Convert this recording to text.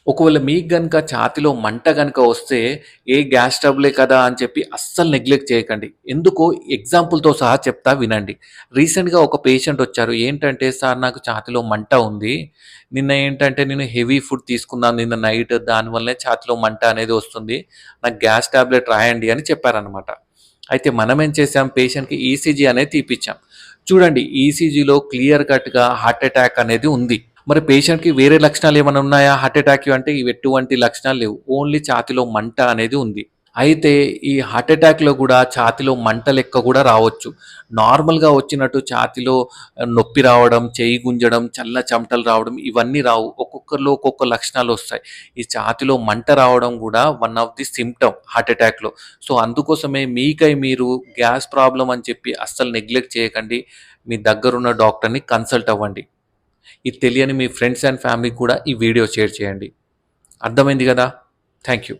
ఒకవేళ మీకు గనుక ఛాతీలో మంట గనుక వస్తే, ఏ గ్యాస్ ట్రబులే కదా అని చెప్పి అస్సలు నెగ్లెక్ట్ చేయకండి. ఎందుకో ఎగ్జాంపుల్‌తో సహా చెప్తా వినండి. రీసెంట్‌గా ఒక పేషెంట్ వచ్చారు. ఏంటంటే, "సార్ నాకు ఛాతీలో మంట ఉంది. నిన్న ఏంటంటే నేను హెవీ ఫుడ్ తీసుకున్నాను నిన్న నైట్. దానివల్లనే ఛాతీలో మంట అనేది వస్తుంది. నాకు గ్యాస్ టాబ్లెట్ రాయండి" అని చెప్పారనమాట. అయితే మనమేం చేసాం, పేషెంట్‌కి ఈసీజీ అనేది తీపిచ్చాం. చూడండి ఈసీజీలో క్లియర్ కట్‌గా హార్ట్ అటాక్ అనేది ఉంది. మరి పేషెంట్‌కి వేరే లక్షణాలేమన్నా ఉన్నాయా? హార్ట్ అటాక్‌వి అంటే ఇవి ఎటువంటి లక్షణాలు లేవు. ఓన్లీ ఛాతీలో మంట అనేది ఉంది. అయితే ఈ హార్ట్ అటాక్‌లో గూడా ఛాతీలో మంట లెక్క గూడా రావచ్చు. నార్మల్‌గా వచ్చినట్టు ఛాతీలో నొప్పి రావడం, చెయ్యి గుంజడం, చల్ల చెమటలు రావడం ఇవన్నీ రావు. ఒక్కొక్కరిలో ఒక్కొక్క లక్షణాలొస్తాయి. ఈ ఛాతీలో మంట రావడం గూడా one of the symptom heart అటాక్‌లో. సో, అందుకోసమే మీకై మీరు గ్యాస్ ప్రాబ్లమ్ అని చెప్పి అస్సలు నెగ్లెక్ట్ చేయకండి. మీ దగ్గరున్న డాక్టర్‌ని కన్సల్ట్ అవ్వండి. ఇది తెలియని మీ ఫ్రెండ్స్ అండ్ ఫ్యామిలీకి కూడా ఈ వీడియో షేర్ చేయండి. అర్థమైంది గదా! Thank you.